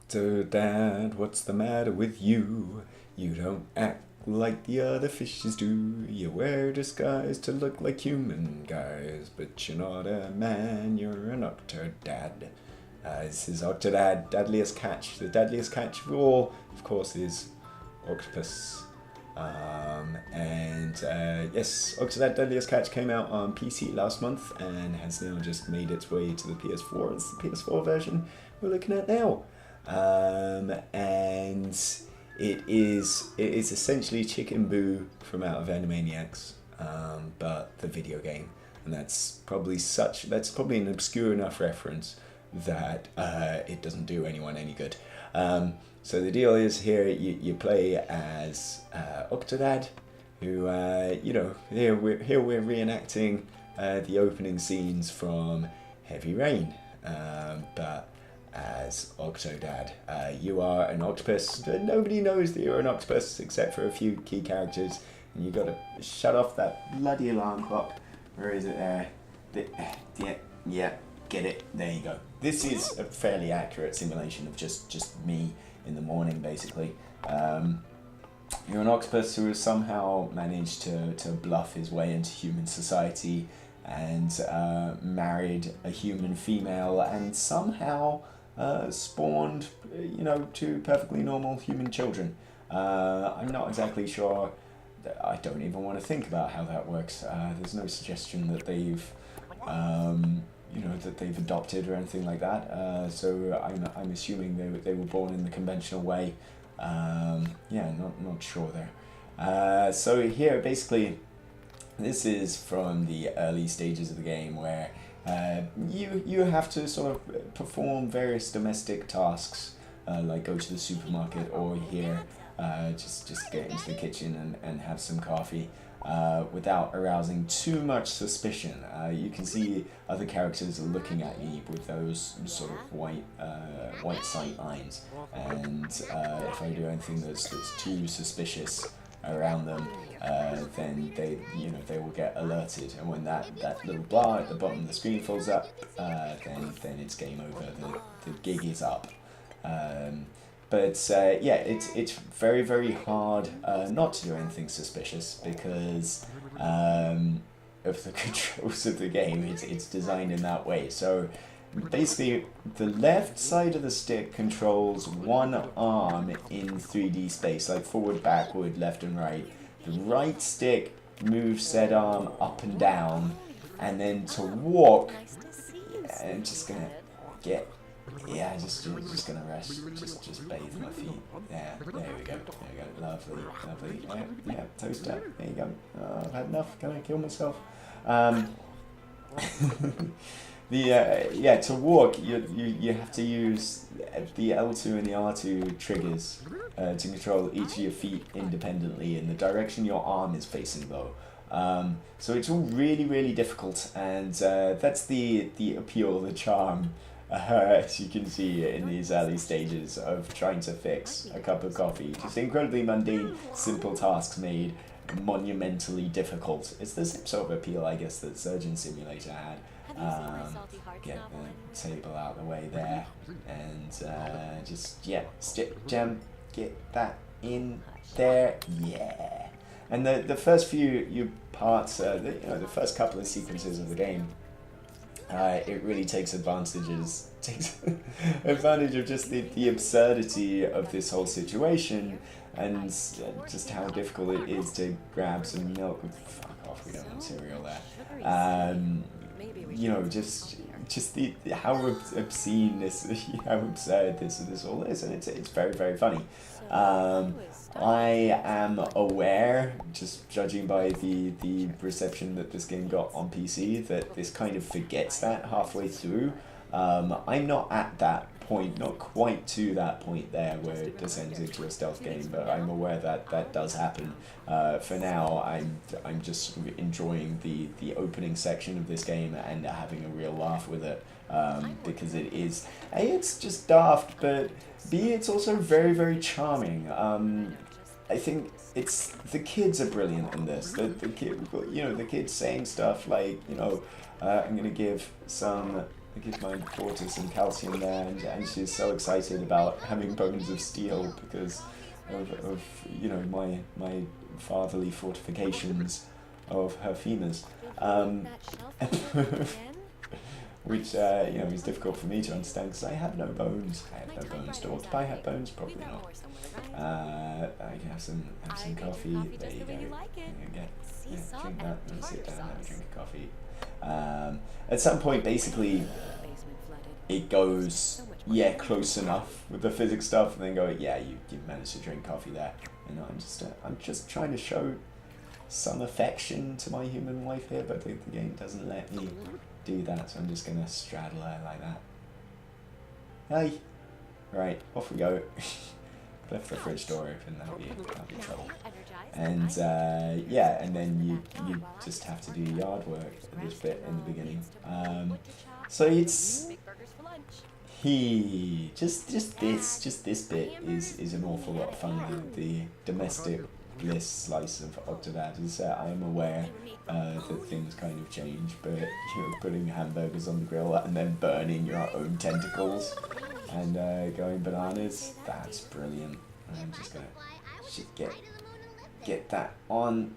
Octodad, what's the matter with you? You don't act like the other fishes do. You wear disguise to look like human guys, but you're not a man, you're an Octodad. This is Octodad Dadliest catch. The deadliest catch of all, of course, is octopus. Yes, Octodad Dadliest Catch came out on PC last month and has now just made its way to the PS4. It's the PS4 version we're looking at now. And it is essentially Chicken Boo from Out of Animaniacs, but the video game. And that's probably an obscure enough reference that it doesn't do anyone any good. So the deal is here you play as Octodad, who here we're reenacting the opening scenes from Heavy Rain, but as Octodad. You are an octopus. Nobody knows that you're an octopus except for a few key characters, and you got to shut off that bloody alarm clock. Where is it there? Yeah, get it. There you go. This is a fairly accurate simulation of just me in the morning, basically. You're an octopus who has somehow managed to bluff his way into human society and married a human female and somehow spawned, two perfectly normal human children. I'm not exactly sure. I don't even want to think about how that works. There's no suggestion that they've adopted or anything like that. So I'm assuming they were born in the conventional way. Not sure there. So here, basically, this is from the early stages of the game where you have to sort of perform various domestic tasks, like go to the supermarket or here, just get into the kitchen and have some coffee. Without arousing too much suspicion. You can see other characters are looking at you with those sort of white sight lines, and if I do anything that's too suspicious around them, then they will get alerted, and when that little bar at the bottom of the screen fills up, then it's game over. The gig is up. But it's very, very hard not to do anything suspicious because of the controls of the game. It's designed in that way. So basically, the left side of the stick controls one arm in 3D space, like forward, backward, left and right. The right stick moves said arm up and down, and then to walk, I'm just gonna get. Yeah, just gonna rest, just bathe my feet. Yeah, there we go, lovely. Yeah, toast up. There you go. I've had enough. Can I kill myself? To walk, you have to use the L2 and the R2 triggers to control each of your feet independently in the direction your arm is facing, though. So it's all really, really difficult, and that's the appeal, the charm. As you can see in these early stages of trying to fix a cup of coffee. Just incredibly mundane, simple tasks made monumentally difficult. It's the same sort of appeal, I guess, that Surgeon Simulator had. Get the table out of the way there, and stick jam, get that in there, yeah. And the first few parts, the first couple of sequences of the game, it really takes advantage of just the absurdity of this whole situation and just how difficult it is to grab some milk. Fuck off, we don't want cereal there. Just how obscene how absurd this all is, and it's very, very funny. I am aware, just judging by the reception that this game got on PC, that this kind of forgets that halfway through. I'm not at that point, not quite to that point there where it descends into a stealth game, but I'm aware that does happen. For now, I'm just sort of enjoying the opening section of this game and having a real laugh with it, because it is A, it's just daft, but B, it's also very, very charming. I think the kids are brilliant in this. The kids saying stuff like, I'm gonna give some I give my daughter some calcium there, and she's so excited about having bones of steel because of you know, my fatherly fortifications of her femurs, which you know, is difficult for me to understand because I have no bones. I have no bones. Do I have bones? Probably not. I can have some coffee. There you go. Drink that and sit down and have a drink of coffee. At some point, basically, it goes, yeah, close enough with the physics stuff, and then go, yeah, you managed to drink coffee there. And I'm just trying to show some affection to my human wife here, but the game doesn't let me do that, so I'm just gonna straddle her like that. Hey, right, off we go. Left the fridge door open. That'll be trouble. And yeah, and then you just have to do yard work at this bit in the beginning. So it's just this bit is an awful lot of fun. The domestic bliss slice of Octodad is I am aware that things kind of change, but you're putting hamburgers on the grill and then burning your own tentacles and going bananas. That's brilliant. I'm just gonna get that on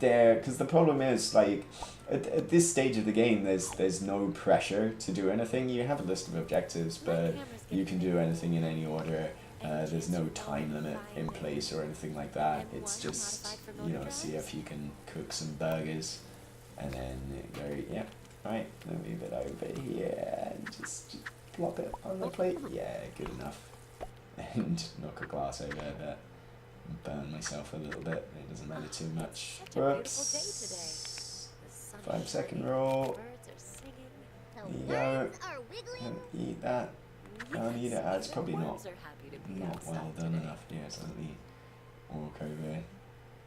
there, because the problem is, like, at this stage of the game, there's no pressure to do anything. You have a list of objectives, but you can do anything in any order. There's no time limit in place or anything like that. It's just, you know, see if you can cook some burgers, and then go, yeah, right, move it over here, and just plop it on the plate. Yeah, good enough. And knock a glass over that. Burn myself a little bit. It doesn't matter too much. Whoops. 5-second rule. There you go. And eat that. Can't eat it. It's probably not well done enough here, so let me walk over.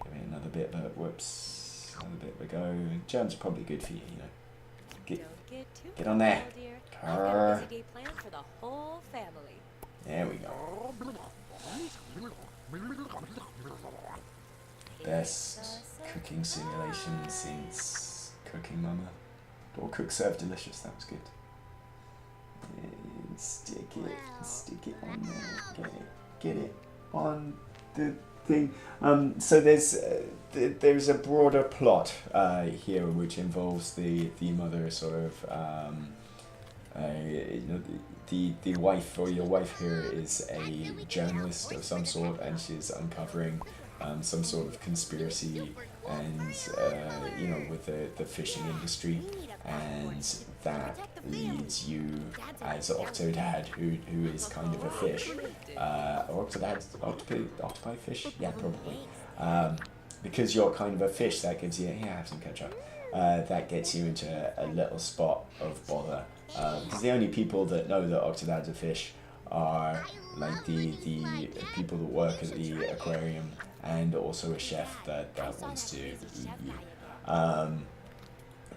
Give it another bit, but whoops. Another bit of a go. Germ's probably good for you, you know. Get on there. There we go. Best cooking simulation since Cooking Mama. Or Cook Serve Delicious, that was good. And stick it on there. Get it on the thing. So there's a broader plot here which involves the mother sort of you know, the wife, or your wife here, is a journalist of some sort, and she's uncovering some sort of conspiracy, and you know, with the fishing industry, and that leads you as Octodad, who is kind of a fish, octopi fish, yeah, probably, because you're kind of a fish, that gives you, yeah, have some ketchup, that gets you into a little spot of bother. Because the only people that know that Octodad's a fish are like the people that work at the aquarium, and also a chef that wants to eat you.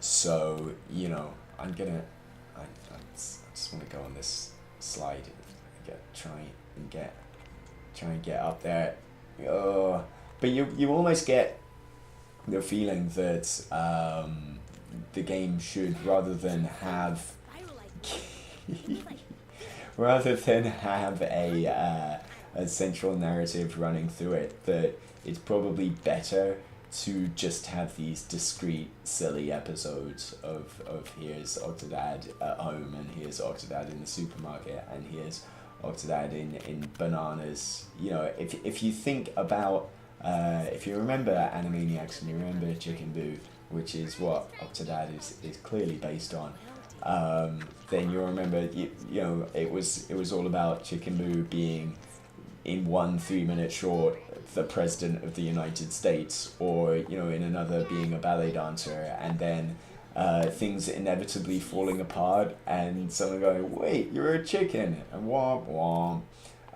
So, you know, I just want to go on this slide, try and get up there. Oh, but you almost get the feeling that the game should, rather than have a central narrative running through it, that it's probably better to just have these discrete, silly episodes of here's Octodad at home, and here's Octodad in the supermarket, and here's Octodad in bananas. You know, if you think about, if you remember Animaniacs and you remember Chicken Boo, which is what Octodad is clearly based on, then you'll remember, you know, it was all about Chicken Boo being, in one 3-minute short, the President of the United States, or, you know, in another being a ballet dancer, and then things inevitably falling apart, and someone going, wait, you're a chicken, and womp womp,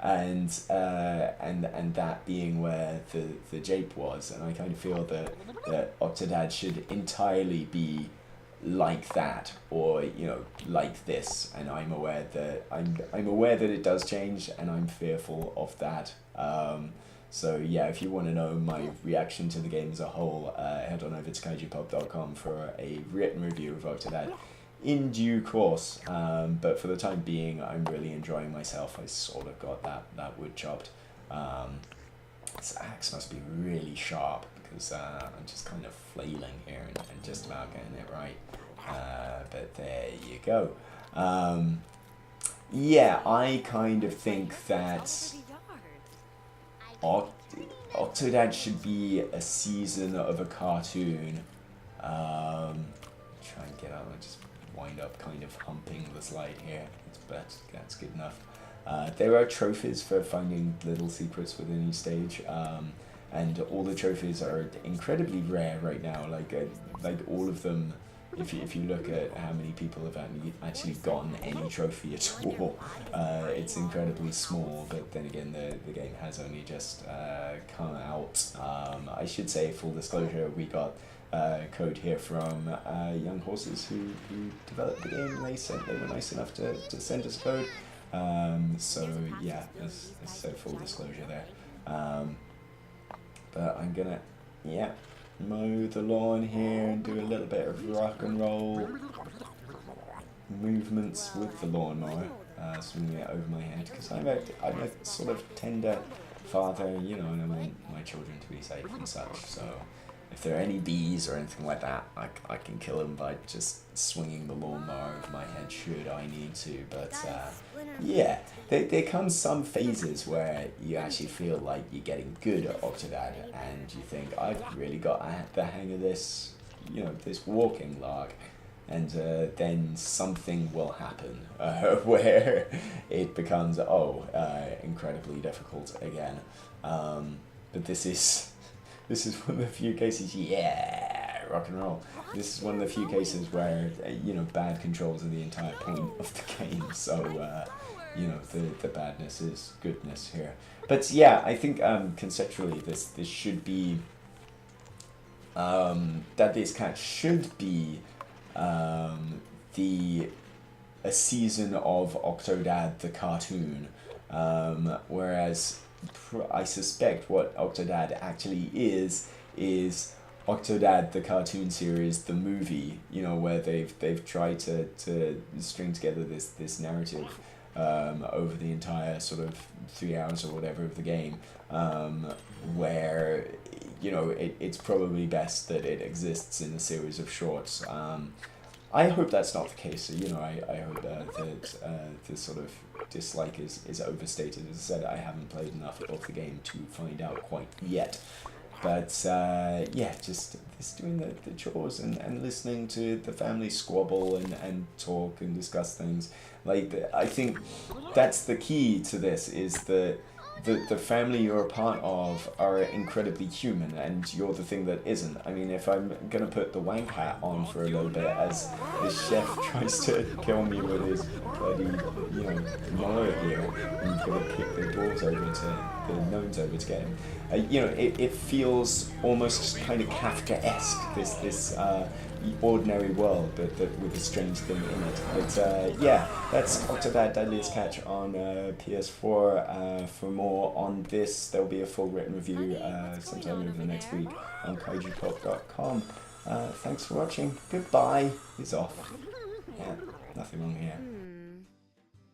and that being where the jape was. And I kind of feel that Octodad should entirely be like that, or, you know, like this, and I'm aware that it does change, and I'm fearful of that. So yeah, if you want to know my reaction to the game as a whole, head on over to kaijupub.com for a written review of Octodad. in due course. But for the time being, I'm really enjoying myself. I sort of got that wood chopped. This axe must be really sharp because I'm just kind of flailing here and just about getting it right. But there you go. Yeah, I kind of think that Octodad should be a season of a cartoon. Try and get out and just wind up kind of humping the slide here. That's good enough. There are trophies for finding little secrets within each stage, and all the trophies are incredibly rare right now. Like all of them, if you look at how many people have actually gotten any trophy at all, it's incredibly small. But then again, the game has only just come out. I should say, full disclosure, we got code here from Young Horses who developed the game. They were nice enough to send us code. So yeah, let's say full disclosure there. But I'm gonna, mow the lawn here and do a little bit of rock and roll movements with the lawnmower, swinging it over my head, because I'm a sort of tender father, and I want my children to be safe and such. So if there are any bees or anything like that, I can kill them by just swinging the lawnmower over my head should I need to. But yeah, there comes some phases where you actually feel like you're getting good at Octodad, and you think, I've really got the hang of this, this walking lark. And then something will happen where it becomes, incredibly difficult again. But this is one of the few cases, rock and roll. This is one of the few cases where, bad controls are the entire point of the game. So, the badness is goodness here. But yeah, I think conceptually this should be, Dadliest Cat should be a season of Octodad the cartoon, whereas I suspect what Octodad actually is Octodad the cartoon series, the movie, where they've tried to string together this narrative over the entire sort of 3 hours or whatever of the game, where it's probably best that it exists in a series of shorts. I hope that's not the case. I hope that this sort of dislike is overstated. As I said, I haven't played enough of the game to find out quite yet. But just doing the chores and listening to the family squabble and talk and discuss things. I think that's the key to this, is that the family you're a part of are incredibly human, and you're the thing that isn't. I mean, if I'm gonna put the wank hat on for a little bit as the chef tries to kill me with his bloody, mower here, and gonna kick the gnomes over to get him. It feels almost kind of Kafka-esque, this ordinary world, but with a strange thing in it. But that's Octodad Dadliest Catch on PS4. For more on this, there'll be a full written review sometime over the next week on kaijupop.com. Thanks for watching. Goodbye. It's off. Yeah, nothing wrong here.